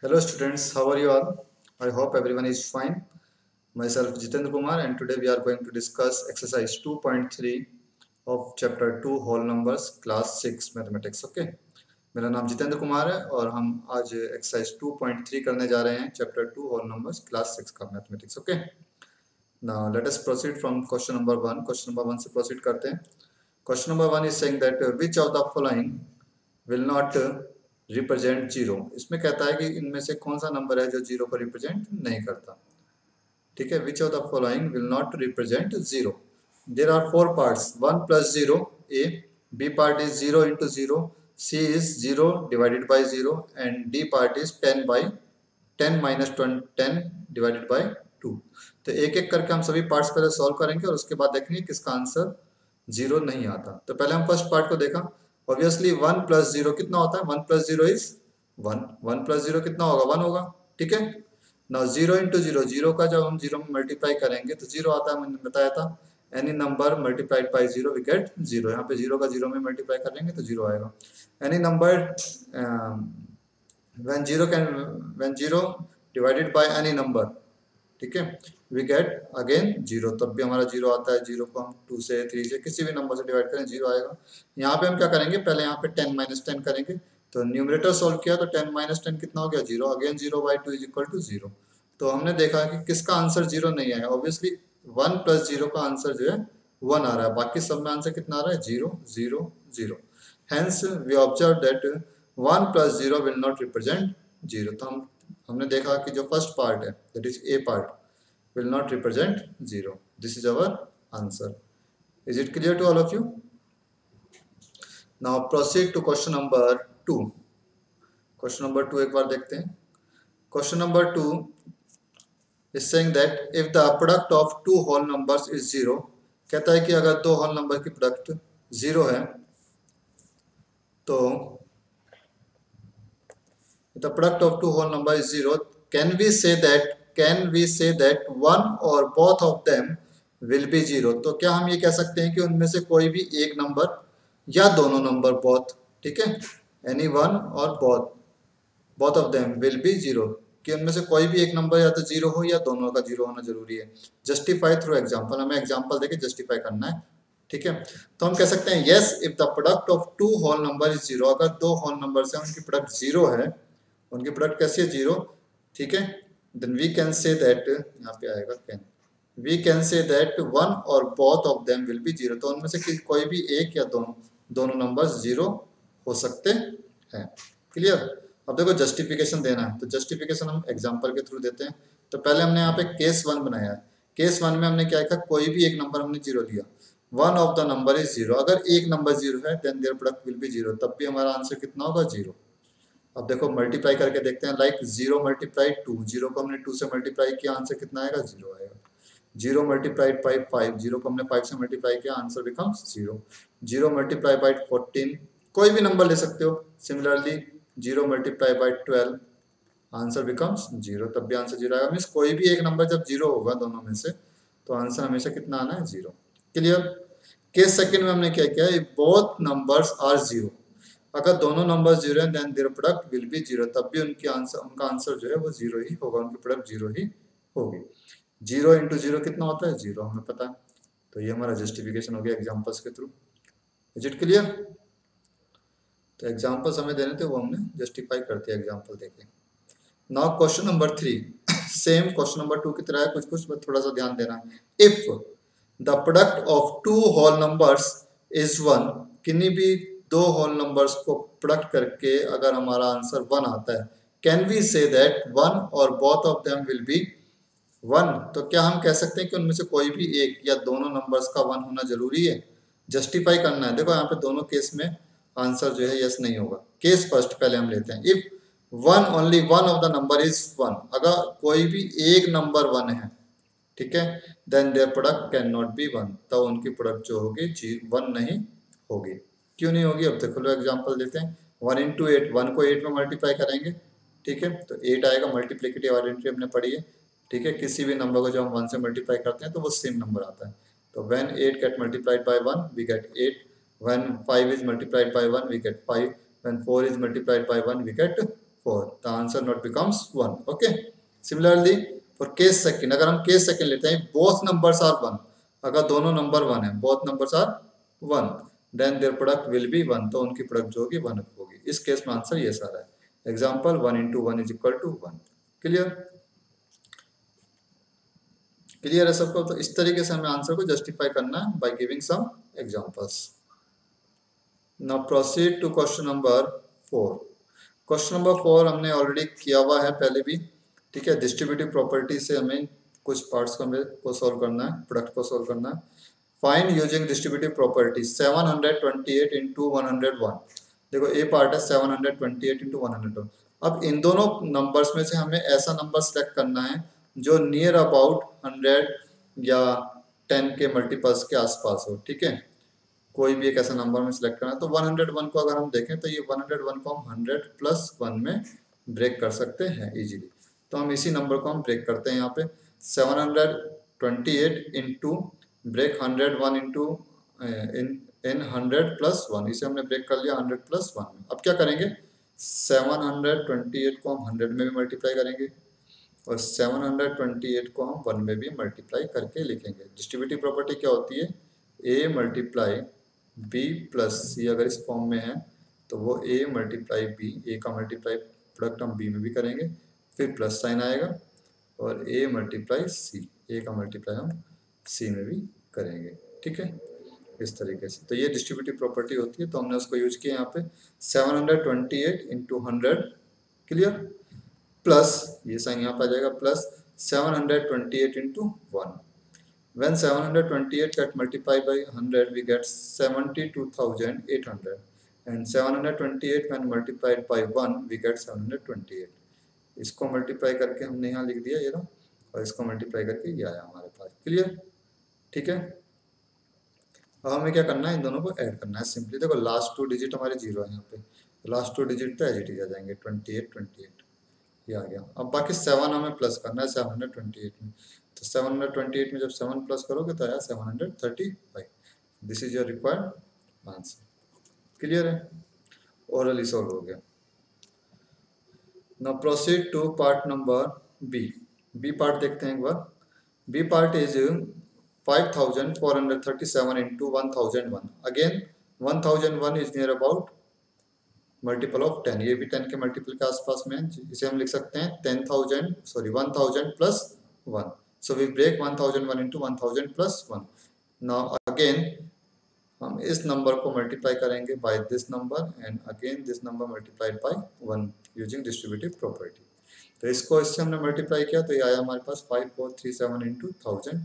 Hello students, how are you all? I hope everyone is fine. Myself Jitendra Kumar and today we are going to discuss exercise 2.3 of chapter 2 whole numbers class 6 mathematics. Okay. मेरा नाम जितेंद्र कुमार है और हम आज exercise 2.3 करने जा रहे हैं चैप्टर 2 होल नंबर्स क्लास 6 का mathematics. Okay. Now let us proceed from question number 1. Question number 1 से प्रोसीड करते हैं. Question number 1 is saying that which of the following will not represent zero. इसमें कहता है कि इनमें से कौन सा नंबर है जो जीरो को रिप्रेजेंट नहीं करता. ठीक है. Which of the following will not represent zero. There are four parts. 1 plus zero A, B part is zero into zero, C is zero divided by zero and D part is 10 by 10 minus 10 divided by 2. तो एक एक करके हम सभी parts पहले solve करेंगे और उसके बाद देखेंगे किसका आंसर जीरो नहीं आता. तो पहले हम फर्स्ट पार्ट को देखा. ऑब्वियसली 1 प्लस जीरो कितना होता है? 1 plus zero is 1. 1 plus zero कितना होगा? 1 होगा. ठीक है. Now zero into zero, zero का जब हम जीरो में मल्टीप्लाई करेंगे तो जीरो आता है. मैंने बताया था any number multiplied by zero we get zero. यहाँ पे जीरो का जीरो में मल्टीप्लाई करेंगे तो जीरो आएगा. Any number when zero divided by any number, ठीक है, वी गेट अगेन जीरो. तब भी हमारा जीरो आता है. जीरो को हम 2 से 3 से किसी भी नंबर से डिवाइड करें जीरो आएगा. यहाँ पे हम क्या करेंगे? पहले यहाँ पे 10 माइनस 10 करेंगे. तो न्यूमरेटर सोल्व किया तो 10 माइनस 10 कितना हो गया? Zero. Again zero by two is equal to zero. तो हमने देखा कि किसका आंसर जीरो नहीं आया. ऑब्वियसली 1 प्लस जीरो का आंसर जो है 1 आ रहा है. बाकी सब में आंसर कितना आ रहा है? Zero zero zero. Hence we observe that 1 plus zero will not represent zero. तो हमने देखा कि जो फर्स्ट पार्ट है that is A part will not represent 0. This is our answer. Is it clear to all of you? Now proceed to question number 2. Question number 2 एक बार देखते हैं. Question number 2 is saying that if the product of two whole numbers is 0, कहता है कि अगर दो whole number की product 0 है तो the product of two whole number is 0, can we say that one or both of them will be 0. तो क्या हम ये कह सकते हैं कि उनमें से कोई भी एक नंबर या दोनों नंबर बोथ, ठीक है, एनी वन और both of them will be 0, कि उनमें से कोई भी एक नंबर या तो 0 हो या दोनों का 0 होना जरूरी है. Justify through example. हमें एग्जांपल देके जस्टिफाई करना है. ठीक है. तो हम कह सकते हैं yes if the product of two whole number is 0. अगर दो होल नंबर से उनकी प्रोडक्ट 0 है, उनकी प्रोडक्ट कैसी है? 0. ठीक है. then we can say that, यहाँ पे आएगा can, we can say that one or both of them will be 0. तो उनमें से कोई भी एक या दोनों नंबर्स 0 हो सकते हैं. क्लियर. अब देखो जस्टिफिकेशन देना है तो जस्टिफिकेशन हम एग्जांपल के थ्रू देते हैं. तो पहले हमने यहाँ पे केस 1 बनाया है. केस 1 में हमने क्या किया? कोई भी एक नंबर हमने 0 लिया. One of the number is 0. अगर एक नंबर 0 है then their product will be 0. तब भी हमारा आंसर कितना होगा? 0. अब देखो मल्टीप्लाई करके देखते हैं. लाइक 0 मल्टीप्लाई 2, 0 को हमने 2 से मल्टीप्लाई किया, आंसर कितना आएगा? 0 आएगा. 0 मल्टीप्लाइड बाई 5, 0 को हमने 5 से मल्टीप्लाई किया, आंसर बिकम्स 0. 0 मल्टीप्लाई बाई 14, कोई भी नंबर ले सकते हो. Similarly 0 multiply by 12, answer becomes 0. तब भी आंसर 0 आएगा. मीन्स कोई भी एक नंबर जब 0 होगा दोनों में से तो आंसर हमेशा कितना आना है? 0. क्लियर. केस सेकंड में हमने क्या किया? Both numbers are 0. अगर दोनों नंबर 0 है then their product will be 0. तब भी उनका आंसर जो है वो 0 ही होगा. उनकी प्रोडक्ट 0 ही होगी. 0 इंटू 0 कितना होता है? 0 हमें पता है. तो ये हमारा जस्टिफिकेशन हो गया एग्जांपल्स के थ्रू. Is it clear? तो एग्जांपल्स हमें देने थे वो हमने जस्टिफाई करते हैं एग्जांपल देके. Now question number 3 same question number 2 की तरह है कुछ बस थोड़ा सा ध्यान देना. If the product of two whole numbers is 1, किन्हीं भी दो होल नंबर्स को प्रोडक्ट करके अगर हमारा आंसर 1 आता है, can we say that one और both of them will be 1. तो क्या हम कह सकते हैं कि उनमें से कोई भी एक या दोनों नंबर्स का 1 होना जरूरी है? जस्टिफाई करना है. देखो यहाँ पे दोनों केस में आंसर जो है यस नहीं होगा. केस फर्स्ट पहले हम लेते हैं. If one only one of the number is 1, अगर कोई भी एक नंबर 1 है, ठीक है, then their product can not be 1. तो उनकी प्रोडक्ट जो होगी 1 नहीं होगी. क्यों नहीं होगी? अब देखो लो एग्जांपल देते हैं. 1 इंटू 8, 1 को 8 में मल्टीप्लाई करेंगे, ठीक है, तो 8 आएगा. मल्टीप्लिकेटिव आइडेंटिटी हमने पढ़ी है, ठीक है. किसी भी नंबर को जब हम 1 से मल्टीप्लाई करते हैं तो वो सेम नंबर आता है. तो when 8 get multiplied by 1 we get 8. When 5 is multiplied by 1 we get 5. When 4 is multiplied by 1 we get 4, the answer not becomes 1. Okay. Similarly for case second, अगर हम केस सेकंड लेते हैं, both numbers are 1, अगर दोनों number 1 है, both numbers are 1, then their product will be 1, तो उनकी product जो होगी 1 होगी. इस केस में आंसर ये सारा है. Example 1 into 1 is equal to 1. Clear? Clear है सबको? तो इस तरीके से हमें आंसर को जस्टिफाई करना है by giving some examples. Now proceed to question number 4. Question number 4 हमने ऑलरेडी किया हुआ है पहले भी. ठीक है, डिस्ट्रीब्यूटिव प्रॉपर्टी से हमें कुछ पार्ट्स को सोल्व करना है, प्रोडक्ट को सोल्व करना है. Find using distributive property 728 into 101. देखो ए पार्ट है 728 into 101. अब इन दोनों नंबर्स में से हमें ऐसा नंबर सेलेक्ट करना है जो नियर अबाउट 100 या 10 के मल्टीपल्स के आसपास हो. ठीक है, कोई भी एक ऐसा नंबर में सिलेक्ट करना है. तो 101 को अगर हम देखें तो ये 101 को हम 100 plus 1 में ब्रेक कर सकते हैं इजीली. तो हम इसी नंबर को हम ब्रेक करते हैं यहाँ पे. 728 इंटू ब्रेक 101 इंटू इन 100 plus 1, इसे हमने ब्रेक कर लिया 100 plus 1 में. अब क्या करेंगे, 728 को हम 100 में भी मल्टीप्लाई करेंगे और 728 को हम 1 में भी मल्टीप्लाई करके लिखेंगे. डिस्ट्रीब्यूटिव प्रॉपर्टी क्या होती है, a मल्टीप्लाई b प्लस सी. अगर इस फॉर्म में है तो वो a मल्टीप्लाई b, a का मल्टीप्लाई प्रोडक्ट हम b में भी करेंगे, फिर प्लस साइन आएगा, और a मल्टीप्लाई सी, a का मल्टीप्लाई हम c में भी करेंगे. ठीक है, इस तरीके से. तो ये डिस्ट्रीब्यूटिव प्रॉपर्टी होती है, तो हमने उसको यूज किया यहाँ पे. 728 इंटू 100, क्लियर, प्लस ये साइन यहाँ पे आ जाएगा, plus 728 into 1. When 728 get multiplied by 100, we get 72,800, and 728 when multiplied by 1, we get 728. इसको मल्टीप्लाई करके हमने यहाँ लिख दिया ये ना, और इसको मल्टीप्लाई करके ये आया हमारे पास. क्लियर? ठीक है. अब हमें क्या करना है, इन दोनों को ऐड करना है सिंपली. देखो लास्ट 2 डिजिट हमारे 0 है यहाँ पे, लास्ट 2 डिजिट तो एज इट इज आ जाएंगे. 28 ये आ गया. अब बाकी 7 हमें प्लस करना है 728 में. तो 728 में जब 7 प्लस करोगे तो आया 735. This is your required answer. Clear है? ओरली सॉल्व हो गया. Now proceed to part number B. B part देखते हैं एक बार. B part is 5437 into 1001. Again 1001 is near about multiple of 10, ये भी 10 के मल्टीपल के आसपास में है. इसे हम लिख सकते हैं 1000 plus 1. So we break 1001 into 1000 plus 1. Now again हम इस नंबर को मल्टीप्लाई करेंगे by this number, and again this number multiplied by 1 using distributive property. तो इसको इससे हमने मल्टीप्लाई किया तो ये आया हमारे पास 5437 into 1000,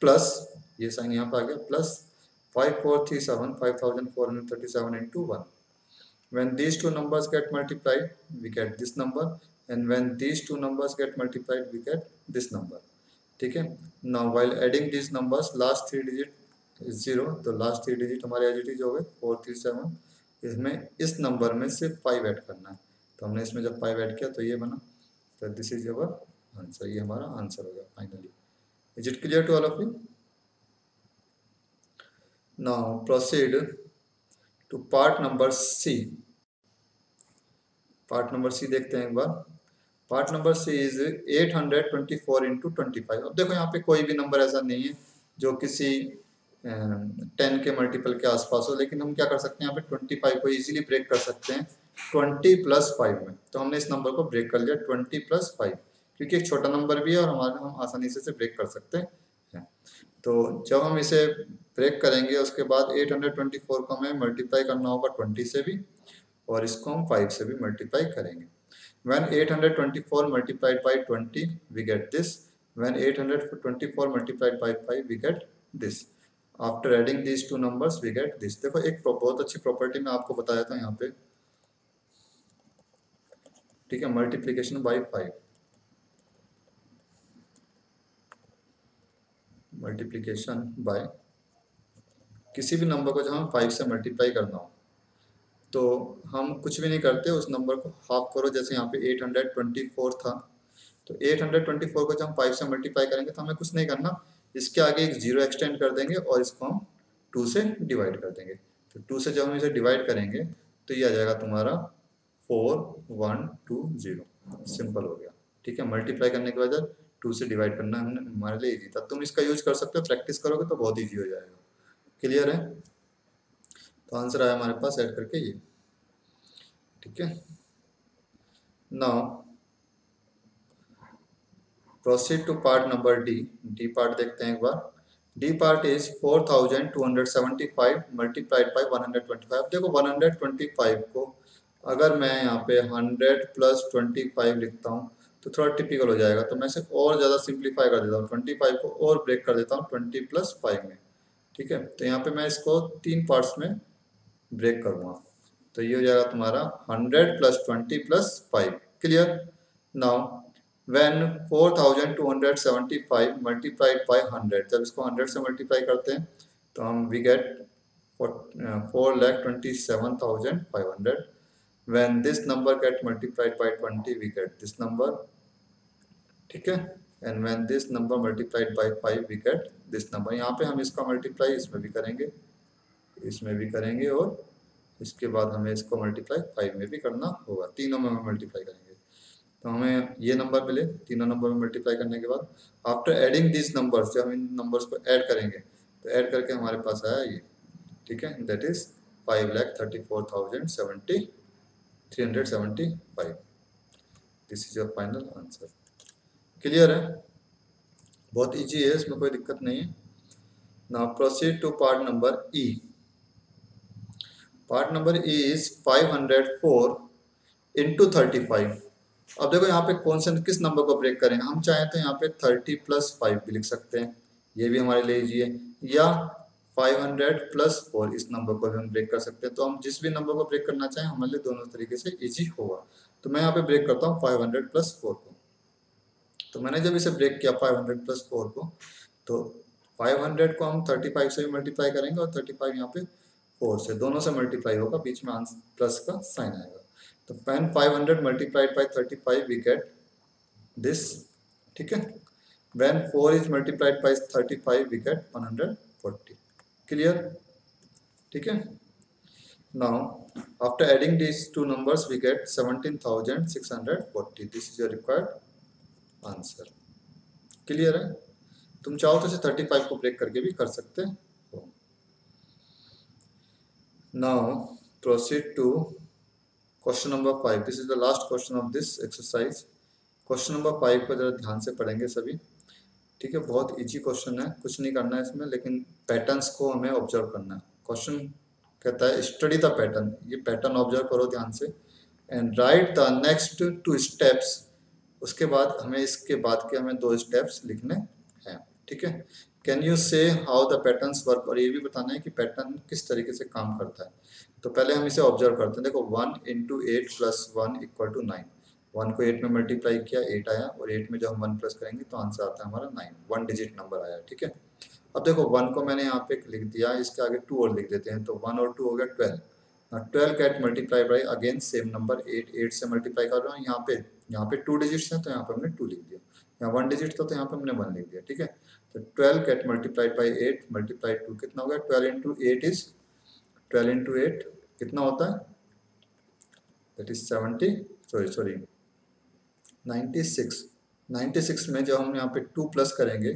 प्लस ये साइन यहाँ पे आ गया, plus 5437 5437 into 1. When these two numbers get multiplied, we get this number, and when these two numbers get multiplied, we get this number. ठीक है. Now while adding these numbers, last 3 digit is 0, तो last 3 digit हमारे as it is हो गए 437. इसमें इस number में सिर्फ 5 ऐड करना है, तो हमने इसमें जब 5 ऐड किया तो ये बना. तो दिस इज अवर आंसर. ये हमारा आंसर हो गया finally. Is it clear to all of you? Now proceed to part number C. Part number C देखते हैं एक बार. Part number C is 824 into 25. अब देखो यहाँ पे कोई भी नंबर ऐसा नहीं है जो किसी 10 के मल्टीपल के आसपास हो, लेकिन हम क्या कर सकते हैं, यहाँ पे 25 को इजीली ब्रेक कर सकते हैं 20 plus 5 में. तो हमने इस नंबर को ब्रेक कर लिया 20 plus 5, क्योंकि एक छोटा नंबर भी है और हमारे हम आसानी से इसे ब्रेक कर सकते हैं. तो जब हम इसे ब्रेक करेंगे उसके बाद 824 को हमें मल्टीप्लाई करना होगा 20 से भी, और इसको हम 5 से भी मल्टीप्लाई करेंगे. When 824 multiplied by 20, we get this. When 824 multiplied by 5, we get this. After adding these two numbers, we get this. देखो एक बहुत अच्छी प्रॉपर्टी मैं आपको बताया था यहाँ पे. ठीक है, मल्टीप्लीकेशन बाय 5. मल्टीप्लीकेशन बाय किसी भी नंबर को जब हम 5 से मल्टीप्लाई करना हो तो हम कुछ भी नहीं करते, उस नंबर को हाफ करो. जैसे यहाँ पे 824 था, तो 824 को जब हम 5 से मल्टीप्लाई करेंगे तो हमें कुछ नहीं करना, इसके आगे एक 0 एक्सटेंड कर देंगे और इसको हम 2 से डिवाइड कर देंगे. तो 2 से जब हम इसे डिवाइड करेंगे तो ये आ जाएगा तुम्हारा 4120, सिंपल हो गया। ठीक है, मल्टीप्लाई करने के बाद 2 से डिवाइड करना हमने हमारे लिए इजी था। तुम इसका यूज कर सकते हो, प्रैक्टिस करोगे तो बहुत इजी हो जाएगा। क्लियर है? तो आंसर आया हमारे पास ऐड करके ये। ठीक है, now proceed to part number D. D part देखते हैं एक बार। D part is 4275 multiplied by 125। देखो 125 को अगर मैं यहाँ पे 100 प्लस 25 लिखता हूँ तो थोड़ा टिपिकल हो जाएगा, तो मैं इसे और ज़्यादा सिंप्लीफाई कर देता हूँ, 25 को और ब्रेक कर देता हूँ 20 प्लस 5 में। ठीक है, तो यहाँ पे मैं इसको 3 पार्ट्स में ब्रेक करूँगा, तो ये हो जाएगा तुम्हारा 100 plus 20 plus 5। Clear? Now when 4275 multiplied by 100, जब इसको 100 से मल्टीप्लाई करते हैं तो हम we get 4,27,500। when this number get multiplied by 20 we get this number। ठीक है, and when this number multiplied by 5 we get this number। यहाँ पे हम इसका मल्टीप्लाई इसमें भी करेंगे, इसमें भी करेंगे, और इसके बाद हमें इसको मल्टीप्लाई 5 में भी करना होगा, तीनों में हम मल्टीप्लाई करेंगे। तो हमें ये नंबर मिले, तीनों नंबर में मल्टीप्लाई करने के बाद आफ्टर एडिंग दिस नंबर्स, जब हम इन नंबर्स को ऐड करेंगे तो ऐड करके हमारे पास आया ये। ठीक है, that is 5,34,375। This is your final answer. Clear है? बहुत इजी है, इसमें कोई दिक्कत नहीं है। Now proceed to part number E. Part number E is 504 into 35। अब देखो यहाँ पे कौन से किस नंबर को ब्रेक करें, हम चाहें तो यहाँ पे 30 प्लस 5 भी लिख सकते हैं, ये भी हमारे लिए इजी है, या 500 प्लस 4 इस नंबर को भी हम ब्रेक कर सकते हैं। तो हम जिस भी नंबर को ब्रेक करना चाहें हमारे लिए दोनों तरीके से इजी होगा। तो मैं यहाँ पे ब्रेक करता हूँ 500 प्लस 4 को। तो मैंने जब इसे ब्रेक किया 500 प्लस 4 को, तो 500 को हम 35 से भी मल्टीप्लाई करेंगे और 35 यहाँ पे 4 से, दोनों से मल्टीप्लाई होगा, बीच में प्लस का साइन आएगा। तो when 500 multiplied by 35 we get this। ठीक है, when 4 is multiplied by 35 we get 140। Clear? ठीक है, now after adding these two numbers we get 17,640। this is your required answer। Clear है? तुम चाहो तो इसे 35 को ब्रेक करके भी कर सकते हो। now proceed to question number 5। This is the last question of this exercise. Question number 5 को जरा ध्यान से पढ़ेंगे सभी। ठीक है, बहुत इजी क्वेश्चन है, कुछ नहीं करना है इसमें, लेकिन पैटर्न्स को हमें ऑब्जर्व करना है। क्वेश्चन कहता है स्टडी द पैटर्न, ये पैटर्न ऑब्जर्व करो ध्यान से, and right the next 2 steps. उसके बाद हमें इसके बाद के हमें 2 स्टेप्स लिखने हैं। ठीक है, कैन यू से हाउ द पैटर्न्स वर्क, और ये भी बताना है कि पैटर्न किस तरीके से काम करता है। तो पहले हम इसे ऑब्जर्व करते हैं। देखो 1 इंटू 8 प्लस 1 इक्वल टू 9। 1 को 8 में मल्टीप्लाई किया 8 आया, और 8 में जब हम 1 प्लस करेंगे तो आंसर आता है हमारा 9, 1 डिजिट नंबर आया। ठीक है, अब देखो 1 को मैंने यहाँ पे लिख दिया, इसके आगे 2 और लिख देते हैं, तो 1 और 2 हो गया 12। 12 get multiply by again same number 8, 8 से मल्टीप्लाई कर रहा हूँ। यहाँ पे 2 डिजिट्स हैं तो यहाँ पे हमने 2 लिख दिया, यहाँ 1 डिजिट था तो यहाँ पे हमने 1 लिख दिया। ठीक है, तो 12 गेट मल्टीप्लाइड बाई 8 मल्टीप्लाई 2 कितना हो गया, 12 इंटू 8 इज 12 इंटू 8 कितना होता है, दैट इज 96। 96 में जब हम यहाँ पे 2 प्लस करेंगे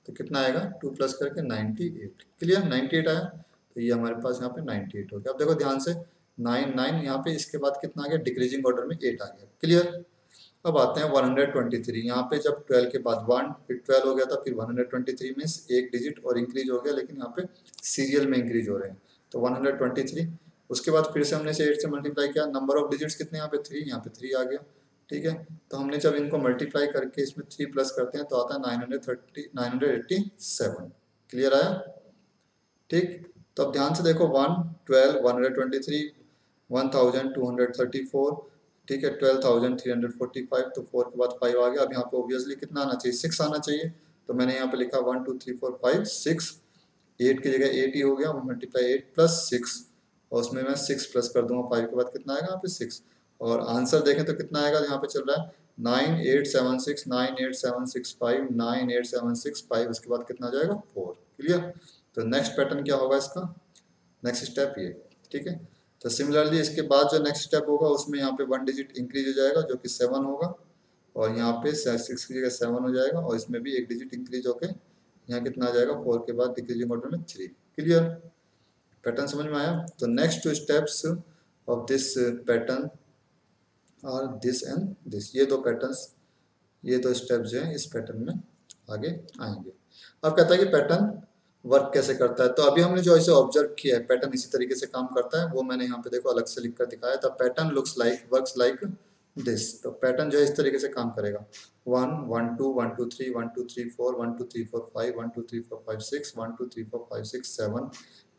तो कितना आएगा, 2 प्लस करके 98। क्लियर? 98 आया, तो ये हमारे पास यहाँ पे 98 हो गया। अब देखो ध्यान से 9 9 यहाँ पे, इसके बाद कितना आ गया, डिक्रीजिंग ऑर्डर में 8 आ गया। क्लियर? अब आते हैं 123। यहाँ पे जब 12 के बाद 1 फिर 12 हो गया था, फिर 123 में एक डिजिट और इंक्रीज हो गया, लेकिन यहाँ पे सीरियल में इंक्रीज हो रहे हैं, तो 123। उसके बाद फिर से हमने इसे 8 से मल्टीप्लाई किया, नंबर ऑफ डिजिट्स कितने यहाँ पे 3, यहाँ पे 3 आ गया। ठीक है, तो हमने जब इनको मल्टीप्लाई करके इसमें 3 प्लस करते हैं तो आता है 987। क्लियर आया? ठीक, तो अब ध्यान से देखो 1 12 123 1234, ठीक है, 12,345, तो 4 के बाद 5 आ गया। अब यहाँ पे ऑब्वियसली कितना आना चाहिए, 6 आना चाहिए, तो मैंने यहाँ पे लिखा 1 2 3 4 5 6। 8 की जगह 8 ही हो गया, मल्टीप्लाई 8 प्लस 6, और उसमें मैं 6 प्लस कर दूंगा, 5 के बाद कितना आएगा यहाँ पे 6, और आंसर देखें तो कितना आएगा, यहाँ पे चल रहा है 9876 98765 98765, उसके बाद कितना जाएगा 4। क्लियर? तो नेक्स्ट पैटर्न क्या होगा इसका, नेक्स्ट स्टेप ये। ठीक है, तो सिमिलरली इसके बाद जो नेक्स्ट स्टेप होगा उसमें यहाँ पे 1 डिजिट इंक्रीज हो जाएगा जो कि 7 होगा, और यहाँ पे 6 की जगह 7 हो जाएगा, और इसमें भी 1 डिजिट इंक्रीज होके यहाँ कितना आ जाएगा 4 के बाद डिक्रीजिंग ऑर्डर में 3। क्लियर, पैटर्न समझ में आया। तो next 2 steps of this pattern और दिस एंड दिस, ये 2 पैटर्न्स, ये 2 स्टेप जो है इस पैटर्न में आगे आएंगे। अब कहता है कि पैटर्न वर्क कैसे करता है। तो अभी हमने जो इसे ऑब्जर्व किया है पैटर्न इसी तरीके से काम करता है, वो मैंने यहाँ पे देखो अलग से लिख कर दिखाया था। Pattern looks like works like this. तो पैटर्न जो है इस तरीके से काम करेगा। 1 1 2 1 2 3 1 2 3 4 1 2 3 4 5 1 2 3 4 5 6 1 2 3 4 5 6 7।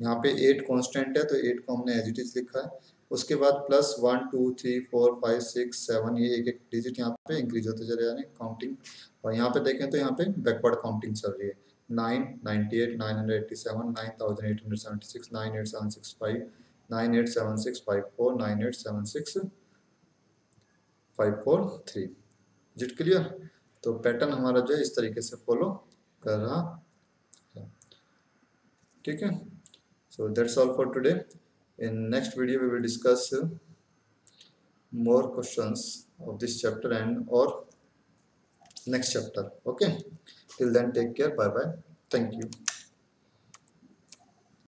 यहाँ पे 8 कांस्टेंट है तो 8 को हमने एज इट इज लिखा है। उसके बाद प्लस 1 2 3 4 5 6 7, ये एक एक डिजिट यहाँ पे इंक्रीज होते चले जाने काउंटिंग। और यहाँ पे देखें तो यहाँ पे बैकवर्ड काउंटिंग चल रही है। 9 98 987 9876 98765 98765 98765 543। Digit clear. तो पैटर्न हमारा जो है इस तरीके से फॉलो कर रहा है। ठीक है, so that's all for today. In next video we will discuss more questions of this chapter and or next chapter. Okay, till then take care, bye bye, thank you.